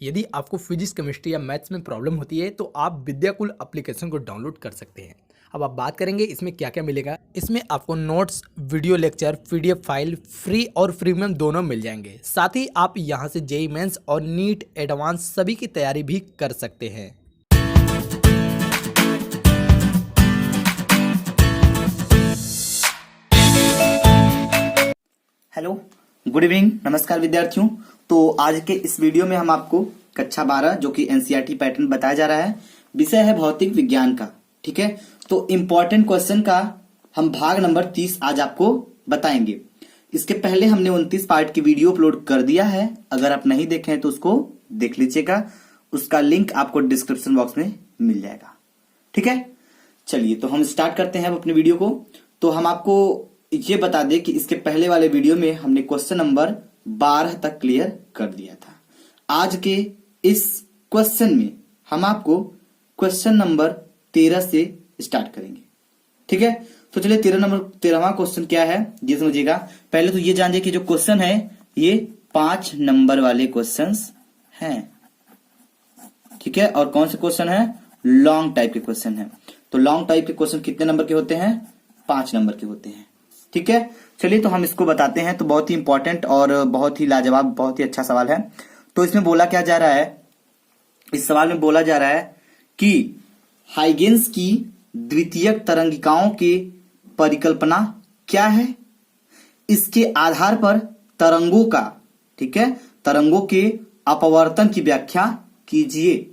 यदि आपको physics chemistry या मैथ्स में प्रॉब्लम होती है तो आप विद्याकुल एप्लीकेशन को डाउनलोड कर सकते हैं। अब आप बात करेंगे इसमें क्या क्या मिलेगा। इसमें आपको notes, video lecture, PDF file free और प्रीमियम दोनों मिल जाएंगे। साथ ही आप यहां से जेईई मेंस और नीट एडवांस सभी की तैयारी भी कर सकते हैं। हेलो, गुड इवनिंग, नमस्कार विद्यार्थियों। तो आज के इस वीडियो में हम आपको कक्षा 12 जो कि एनसीईआरटी पैटर्न बताया जा रहा है, विषय है भौतिक विज्ञान का। ठीक है, तो इम्पोर्टेंट क्वेश्चन का हम भाग नंबर 30 आज आपको बताएंगे। इसके पहले हमने 29 पार्ट की वीडियो अपलोड कर दिया है। अगर आप नहीं देखे हैं तो उसको देख लीजिएगा, उसका लिंक आपको डिस्क्रिप्शन बॉक्स में मिल जाएगा। ठीक है, चलिए तो हम स्टार्ट करते हैं अपने वीडियो को। तो हम आपको ये बता दें कि इसके पहले वाले वीडियो में हमने क्वेश्चन नंबर 12 तक क्लियर कर दिया था। आज के इस क्वेश्चन में हम आपको क्वेश्चन नंबर 13 से स्टार्ट करेंगे। ठीक है, तो चलिए 13वां क्वेश्चन क्या है ये समझिएगा। पहले तो ये जानिए कि जो क्वेश्चन है ये 5 नंबर वाले क्वेश्चंस हैं। ठीक है, और कौन से क्वेश्चन है? लॉन्ग टाइप के क्वेश्चन है। तो लॉन्ग टाइप के क्वेश्चन कितने नंबर के होते हैं? 5 नंबर के होते हैं। ठीक है, चलिए तो हम इसको बताते हैं। तो बहुत ही इंपॉर्टेंट और बहुत ही लाजवाब, बहुत ही अच्छा सवाल है। तो इसमें बोला क्या जा रहा है? इस सवाल में बोला जा रहा है कि हाइगेंस की द्वितीयक तरंगिकाओं की परिकल्पना क्या है, इसके आधार पर तरंगों का, ठीक है, तरंगों के अपवर्तन की व्याख्या कीजिए।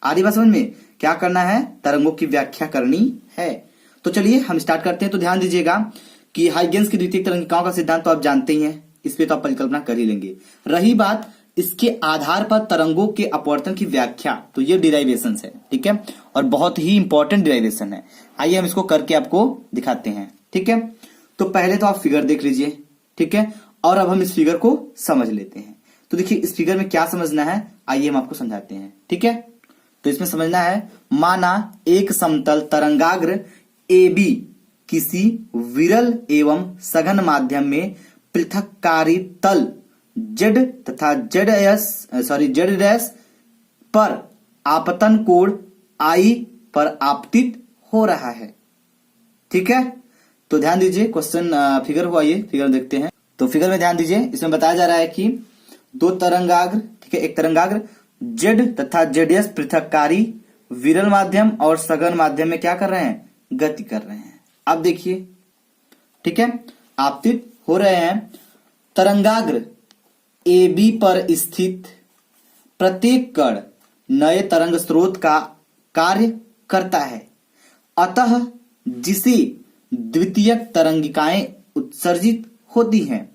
आधी बात समझ में? क्या करना है? तरंगों की व्याख्या करनी है। तो चलिए हम स्टार्ट करते हैं। तो ध्यान दीजिएगा कि हाइगेंस की द्वितीयक तरंगिकाओं का सिद्धांत तो आप जानते ही हैं, इस पे तो आप परिकल्पना कर ही लेंगे। रही बात इसके आधार पर तरंगों के अपवर्तन की व्याख्या, तो ये डिराइवेशन है। ठीक है, और बहुत ही इंपॉर्टेंट डिराइवेशन है। आइए हम इसको करके आपको दिखाते हैं। ठीक है, तो पहले तो आप फिगर देख लीजिए। ठीक है, और अब हम इस फिगर को समझ लेते हैं। तो देखिए इस फिगर में क्या समझना है, आइए हम आपको समझाते हैं। ठीक है, तो इसमें समझना है, माना एक समतल तरंगाग्र AB किसी विरल एवं सघन माध्यम में पृथक्कारी तल Z तथा Z' पर आपतन कोण I पर आपतित हो रहा है। ठीक है, तो ध्यान दीजिए क्वेश्चन फिगर हुआ, ये फिगर देखते हैं। तो फिगर में ध्यान दीजिए, इसमें बताया जा रहा है कि दो तरंगाग्र, ठीक है, एक तरंगाग्र Z तथा ZS पृथक्कारी विरल माध्यम और सघन माध्यम में क्या कर रहे हैं? गति कर रहे हैं। अब देखिए, ठीक है, आपतित हो रहे हैं। तरंगाग्र AB पर स्थित प्रत्येक कण नए तरंग स्रोत का कार्य करता है, अतः जिसे द्वितीयक तरंगिकाएं उत्सर्जित होती हैं।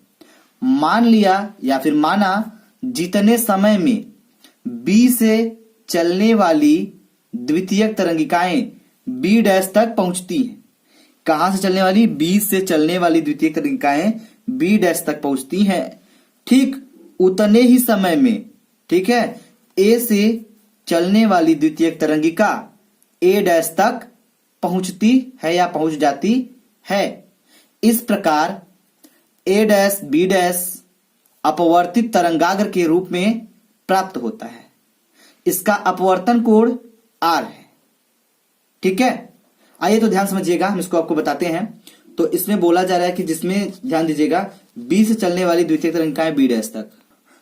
मान लिया या फिर माना जितने समय में B से चलने वाली द्वितीयक तरंगिकाएं B' तक पहुंचती हैं। कहां से चलने वाली? B से चलने वाली द्वितीयक तरंगिकाएं B' तक पहुंचती हैं। ठीक उतने ही समय में, ठीक है, A से चलने वाली द्वितीयक तरंगिका A' तक पहुंचती है या पहुंच जाती है। इस प्रकार A' B' अपवर्तित तरंगाग्र के रूप में प्राप्त होता है। इसका अपवर्तन कोण R है। ठीक है, आइए तो ध्यान समझिएगा, हम इसको आपको बताते हैं। तो इसमें बोला जा रहा है कि जिसमें ध्यान दीजिएगा B से चलने वाली द्वितीयक तरंगिकाएं B' तक,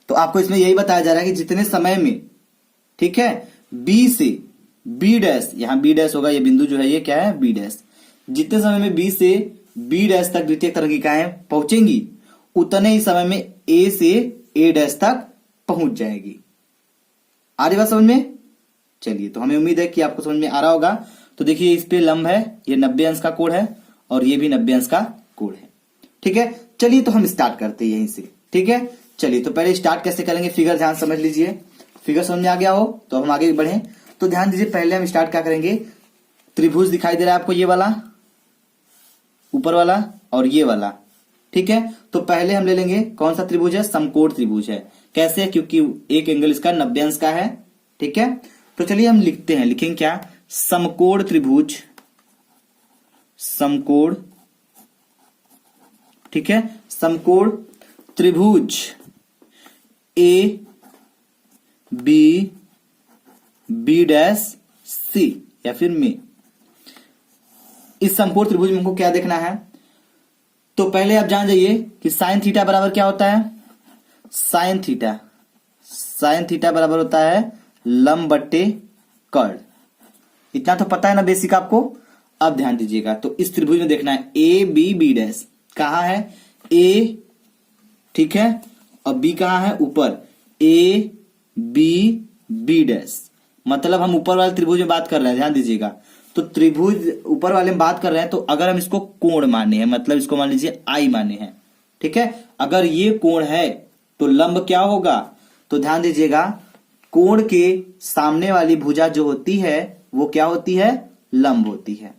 तो आपको इसमें यही बताया जा रहा है कि जितने समय में, ठीक है, B से B', यहां B' होगा, ये बिंदु जो है ये क्या है? B'। जितने समय में B से B' तक द्वितीयक तरंगिकाएं पहुंचेंगी, उतने ही समय में A से A' तक पहुंच जाएगी। आ रही बात समझ में? चलिए, तो हमें उम्मीद है कि आपको समझ में आ रहा होगा। तो देखिए इस पे लंब है, ये 90 अंश का कोण है और ये भी 90 अंश का कोण है। ठीक है, चलिए तो हम स्टार्ट करते हैं यहीं से। ठीक है, चलिए तो पहले स्टार्ट कैसे करेंगे, फिगर ध्यान समझ लीजिए। फिगर समझ में आ गया हो तो अब हम आगे बढ़े। तो ध्यान दीजिए, पहले हम स्टार्ट क्या करेंगे, त्रिभुज दिखाई दे रहा है आपको, ये वाला ऊपर वाला और ये वाला। ठीक है, तो पहले हम ले लेंगे कौन सा त्रिभुज है? समकोण त्रिभुज है। कैसे? क्योंकि एक एंगल इसका 90 अंश का है। ठीक है, तो चलिए हम लिखते हैं, लिखेंगे क्या? समकोण त्रिभुज, समकोण, ठीक है, समकोण त्रिभुज A B B dash C या फिर में। इस समकोण त्रिभुज में हमको क्या देखना है, तो पहले आप जान जाइए कि साइन थीटा बराबर क्या होता है, साइन थीटा बराबर होता है लंब बट्टे कर्ण। इतना तो पता है ना बेसिक आपको। अब ध्यान दीजिएगा, तो इस त्रिभुज में देखना है ए बी बी डैश कहाँ है, ए ठीक है और बी कहाँ है ऊपर, ए बी बी डैश। मतलब हम ऊपर वाले त्रिभुज में बात कर रहे हैं, ध्यान दीजिएगा। तो त्रिभुज ऊपर वाले में बात कर रहे हैं, तो अगर हम इसको कोण माने हैं, मतलब इसको मान लीजिए आई माने हैं, ठीक है। अगर ये कोण है तो लंब क्या होगा, तो ध्यान दीजिएगा कोण के सामने वाली भुजा जो होती है वो क्या होती है, लंब होती है।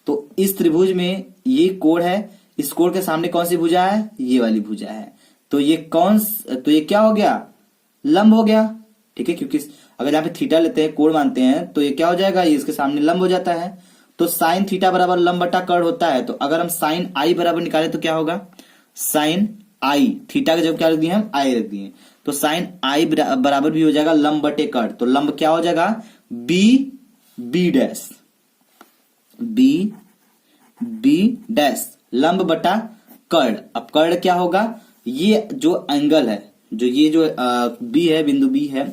तो इस त्रिभुज में ये कोण है, इस कोण के सामने कौन सी भुजा है, ये वाली भुजा है। तो ये क्या हो गया, लंब हो गया, ठीक है। क्योंकि अगर यहाँ पे थीटा लेते हैं, कोण मानते हैं, तो ये क्या हो जाएगा, ये इसके सामने लंब हो जाता है। तो साइन थीटा बराबर लंब बटा कर्ण होता है। तो अगर हम साइन आई बराबर निकाले तो क्या होगा, साइन आई, थीटा का जब क्या रख दिए हम, आई रख दिए, तो साइन आई बराबर भी हो जाएगा लंब बटे कर्ण। तो लंब क्या हो जाएगा, B B dash, B B dash लंब बटा कर्ण। अब कर्ण क्या होगा, ये जो एंगल है, जो ये जो बी है, बिंदु बी है,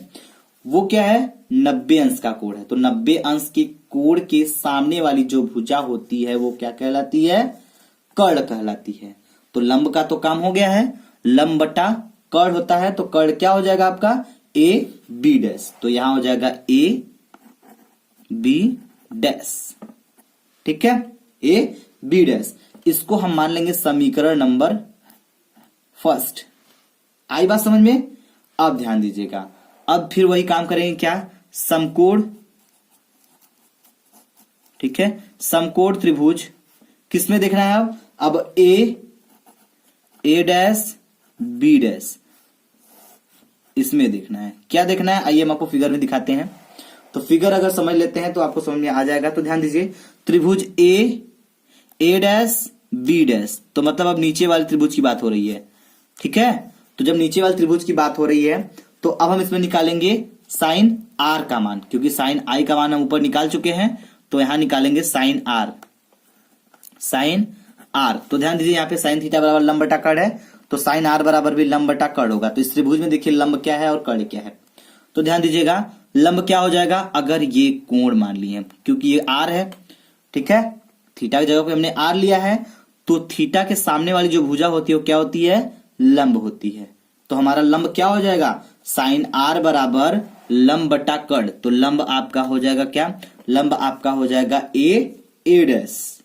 वो क्या है, 90 अंश का कोण है। तो 90 अंश के कोण के सामने वाली जो भुजा होती है वो क्या कहलाती है, कर्ण कहलाती है। तो लंब का तो काम हो गया है, लंब बटा कर्ण होता है। तो कर्ण क्या हो जाएगा आपका, ए बी डैश। तो यहां हो जाएगा ए बी डैश, ठीक है, ए बी डैश। इसको हम मान लेंगे समीकरण नंबर फर्स्ट। आई बात समझ में। अब ध्यान दीजिएगा, अब फिर वही काम करेंगे, क्या, समकोण, ठीक है, समकोण त्रिभुज किसमें देखना है अब ए डैश बी डैश, इसमें देखना है। क्या देखना है, आइए हम आपको फिगर में दिखाते हैं। तो फिगर अगर समझ लेते हैं तो आपको समझ में आ जाएगा। तो ध्यान दीजिए, त्रिभुज ए डैश बी डैश, तो मतलब अब नीचे वाले त्रिभुज की बात हो रही है, ठीक है। तो जब नीचे वाले त्रिभुज की बात हो रही है तो अब हम इसमें निकालेंगे साइन आर का मान, क्योंकि साइन आई का मान हम ऊपर निकाल चुके हैं। तो यहां निकालेंगे साइन आर, साइन आर। तो ध्यान दीजिए, यहाँ पे साइन थीटा बराबर लंब बटा कर्ण है, तो साइन आर बराबर भी लंब बटा कर्ण होगा। तो इस त्रिभुज में देखिए लंब क्या है और कर्ण क्या है। तो ध्यान दीजिएगा, लंब क्या हो जाएगा, अगर ये कोण मान लिए, क्योंकि ये आर है, ठीक है, थीटा की जगह पे हमने आर लिया है, तो थीटा के सामने वाली जो भुजा होती है वो क्या होती है, लंब होती है। तो हमारा लंब क्या हो जाएगा, साइन आर बराबर लंब बटा कर्ण। तो लंब आपका हो जाएगा क्या, लंब आपका हो जाएगा ए डैश,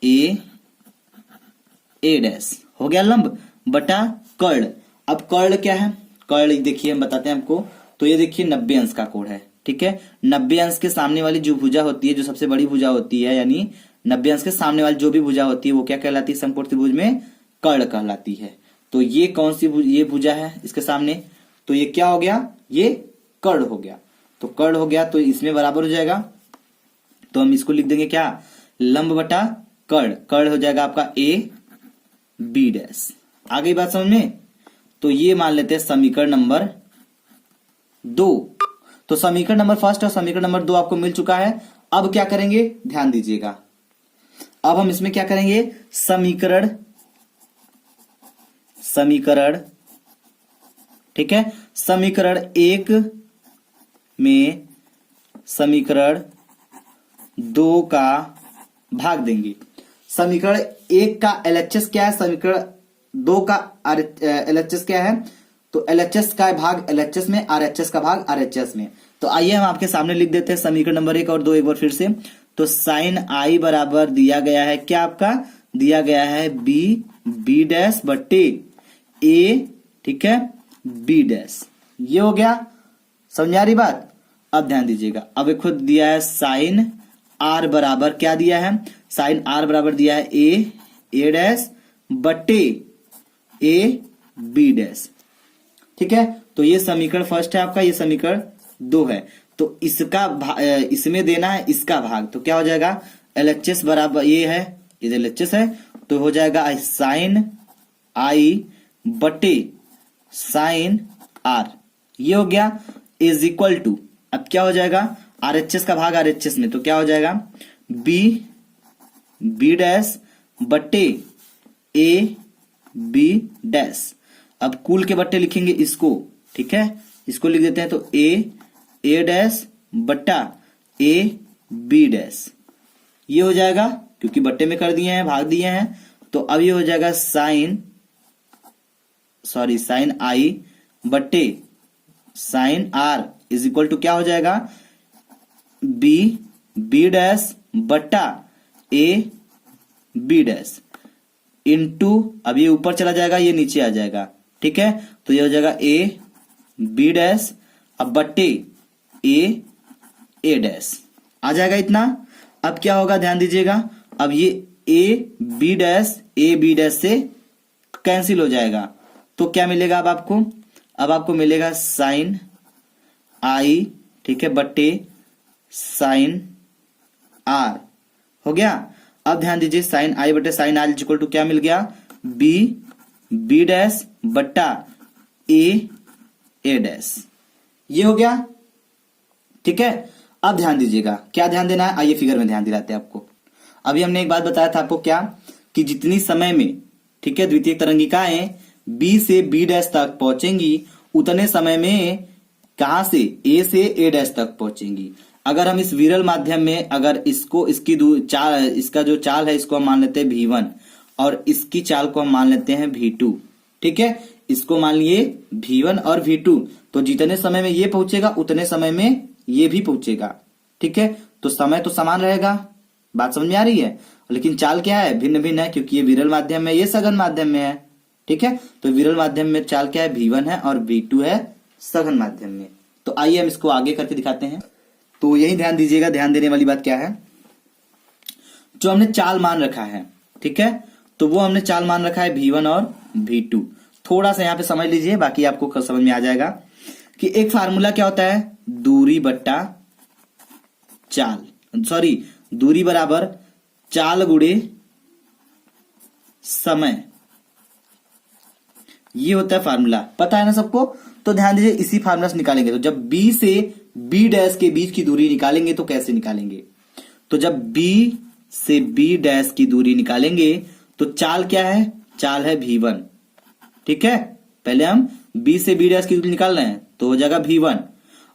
ए डैश हो गया लंब बटा कर्ण। अब कर्ण क्या है, कर्ण देखिए हम बताते हैं आपको। तो ये देखिए 90 अंश का कोण है, ठीक है। 90 अंश के सामने वाली जो भुजा होती है, जो सबसे बड़ी भुजा होती है, यानी 90 अंश के सामने वाली जो भी भुजा होती है वो क्या कहलाती है, समकोण त्रिभुज में कर्ण कहलाती है। तो ये कौन सी ये भुजा है इसके सामने, तो ये क्या हो गया, ये कर्ण हो गया। तो कर्ण हो गया तो इसमें बराबर हो जाएगा। तो हम इसको लिख देंगे क्या, लंब बटा कर्ण। कर्ण हो जाएगा आपका ए बी डैश। आ गई बात समझ में। तो ये मान लेते हैं समीकरण नंबर 2। तो समीकरण नंबर फर्स्ट और समीकरण नंबर 2 आपको मिल चुका है। अब क्या करेंगे, ध्यान दीजिएगा, अब हम इसमें क्या करेंगे, समीकरण, ठीक है, समीकरण 1 में समीकरण 2 का भाग देंगे। समीकरण 1 का एलएचएस क्या है, समीकरण 2 का एलएचएस क्या है, तो एलएचएस का भाग एलएचएस में, आरएचएस का भाग आरएचएस में। तो आइए हम आपके सामने लिख देते हैं समीकरण नंबर 1 और 2 एक बार फिर से। तो साइन आई बराबर दिया गया है, क्या आपका दिया गया है, बी डैश बट्टे ए, ठीक है, बी डैश। ये हो गया, समझ आ रही बात। अब ध्यान दीजिएगा, अब एक खुद दिया है साइन आर बराबर क्या दिया है, साइन आर बराबर दिया है ए डैश बट्टे ए बी डैश, ठीक है। तो ये समीकरण फर्स्ट है आपका, ये समीकरण 2 है। तो इसका इसमें देना है इसका भाग, तो क्या हो जाएगा, एलएचएस बराबर ये है, ये एलएचएस है, तो हो जाएगा साइन आई बटे साइन आर। ये हो गया इज इक्वल टू, अब क्या हो जाएगा, RHS का भाग RHS में, तो क्या हो जाएगा B डैश बट्टे AB डैश। अब कुल के बट्टे लिखेंगे इसको, ठीक है, इसको लिख देते हैं, तो A डैश बट्टा AB डैश, ये हो जाएगा क्योंकि बट्टे में कर दिए हैं, भाग दिए हैं, तो अब ये हो जाएगा साइन I बट्टे sine R is equal to क्या हो जाएगा, B डैश बट्टा AB डैश इनटू, अब ये ऊपर चला जाएगा, ये नीचे आ जाएगा, ठीक है, तो ये हो जाएगा AB डैश अब बट्टे A डैश आ जाएगा इतना। अब क्या होगा ध्यान दीजिएगा, अब ये AB डैश से कैंसिल हो जाएगा, तो क्या मिलेगा अब आपको मिलेगा साइन I, ठीक है, बट्टे साइन R हो गया। अब ध्यान दीजिए साइन I बट्टे साइन R इक्वल टू क्या मिल गया, B डैश बट्टा A डैश, ये हो गया, ठीक है। अब ध्यान दीजिएगा, क्या ध्यान देना है, आइए फिगर में ध्यान दिलाते हैं आपको। अभी हमने एक बात बताया था आपको, क्या कि जितनी समय में, ठीक है, द्वितीय तरंगिकाएं B से B डैश तक पहुंचेंगी उतने समय में कहां से A से A डैश तक पहुंचेंगी। अगर हम इस विरल माध्यम में अगर इसको इसका जो चाल है इसको हम मान लेते हैं V1 और इसकी चाल को हम मान लेते हैं V2, ठीक है, इसको मान लिए V1 और V2, तो जितने समय में ये पहुंचेगा उतने समय में ये भी पहुंचेगा, ठीक है, तो समय तो समान रहेगा, बात समझ में आ रही है, लेकिन चाल क्या है, भिन्न भिन्न है, क्योंकि ये विरल माध्यम में, ये सघन माध्यम में है, ठीक है, तो विरल माध्यम में चाल क्या है, V1 है और V2 है सघन माध्यम में। तो आइए हम इसको आगे करके दिखाते हैं। तो यही ध्यान दीजिएगा, ध्यान देने वाली बात क्या है, जो हमने चाल मान रखा है, ठीक है, तो वो हमने चाल मान रखा है V1 और V2। थोड़ा सा यहाँ पे समझ लीजिए, बाकी आपको समझ में आ जाएगा कि एक फार्मूला क्या होता है, दूरी बट्टा चाल, दूरी बराबर चाल गुणे समय, ये होता है फार्मूला, पता है ना सबको। तो ध्यान दीजिए, इसी फार्मूला से निकालेंगे, तो जब B से B डैश के बीच की दूरी निकालेंगे तो कैसे निकालेंगे, तो जब B से B डैश की दूरी निकालेंगे तो चाल क्या है, चाल है V1, ठीक है, पहले हम B से B डैश की दूरी निकाल रहे हैं तो हो जाएगा V1,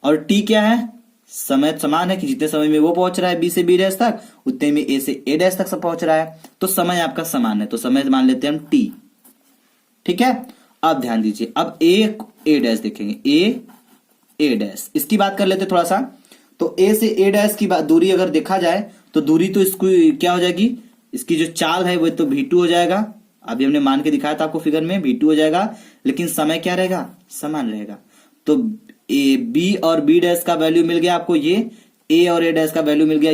और T क्या है, समय समान है कि जितने समय में वो पहुंच रहा है B से B डैश तक उतने में A से A डैश तक सब पहुंच रहा है, तो समय आपका समान है, तो समय मान लेते हैं हम T, ठीक है। अब ध्यान दीजिए, अब A डैश देखेंगे, A डैश, इसकी बात कर लेते थोड़ा सा, तो A से A डैश की दूरी अगर देखा जाए तो दूरी तो इसको क्या हो जाएगी, इसकी जो चाल है वो तो V2 हो जाएगा, अभी हमने मान के दिखाया था आपको फिगर में, V2 हो जाएगा, लेकिन समय क्या रहेगा, समान रहेगा। तो B और B डैश का वैल्यू मिल गया आपको, ये A और A डैश का वैल्यू मिल गया,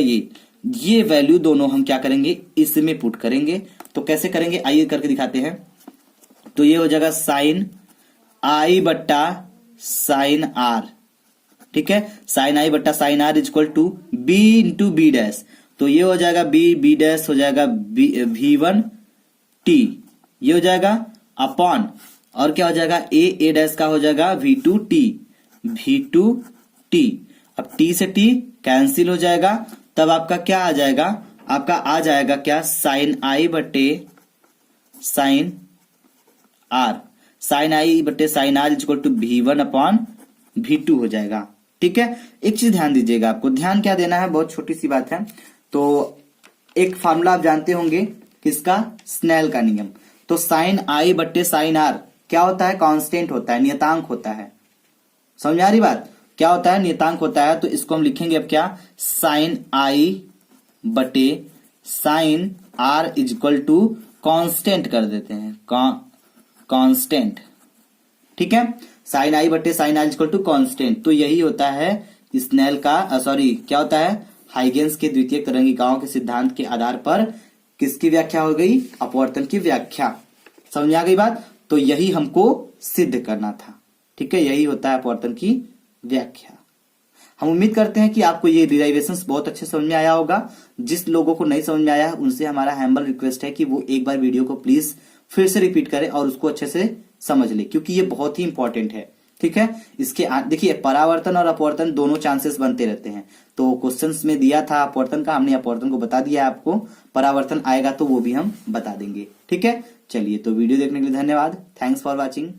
ये वैल्यू दोनों हम क्या करेंगे, इसमें पुट करेंगे। तो कैसे करेंगे, आइए करके दिखाते हैं। तो ये हो जाएगा साइन I बट्टा साइन R, ठीक है, साइन I बट्टा sine R is equal to B into B dash, तो ये हो जाएगा B डैश हो जाएगा V1 T, ये हो जाएगा अपॉन, और क्या हो जाएगा A डैश का हो जाएगा V2 T, अब T से T कैंसिल हो जाएगा, तब आपका क्या आ जाएगा, आपका आ जाएगा क्या, साइन I बट्टे साइन R, साइन I बट्टे sine R equal to V1 upon V2 हो जाएगा, ठीक है। एक चीज ध्यान दीजिएगा, आपको ध्यान क्या देना है, बहुत छोटी सी बात है। तो एक फार्मूला आप जानते होंगे किसका, स्नेल का नियम। तो साइन I बट्टे साइन R क्या होता है, कांस्टेंट होता है, नियतांक होता है, समझ आ रही बात, क्या होता है, नियतांक होता है। तो इसको हम लिखेंगे अब क्या, साइन I बटे sine R is equal to constant कर देते हैं, कांस्टेंट, ठीक है, साइन I बटे sine R equal to constant. तो यही होता है स्नेल का क्या होता है, हाइगेंस के द्वितीय तरंगिकाओं के सिद्धांत के आधार पर किसकी व्याख्या हो गई, अपवर्तन की व्याख्या, समझ आ गई बात। तो यही हमको सिद्ध करना था, ठीक है, यही होता है अपवर्तन की व्याख्या। हम उम्मीद करते हैं कि आपको ये डिराइवेशंस बहुत अच्छे समझ में आया होगा। जिस लोगों को नहीं समझ में आया उनसे हमारा हैम्बल रिक्वेस्ट है कि वो एक बार वीडियो को प्लीज फिर से रिपीट करें और उसको अच्छे से समझ ले, क्योंकि ये बहुत ही इंपॉर्टेंट है। ठीक है। इसके देखिए परावर्तन और अपवर्तन दोनों चांसेस बनते रहते हैं। तो क्वेश्चंस में दिया था अपवर्तन का, हमने अपवर्तन को बता दिया है आपको, परावर्तन आएगा तो वो भी हम बता देंगे। ठीक है, चलिए तो वीडियो देखने के लिए धन्यवाद। Thanks for watching.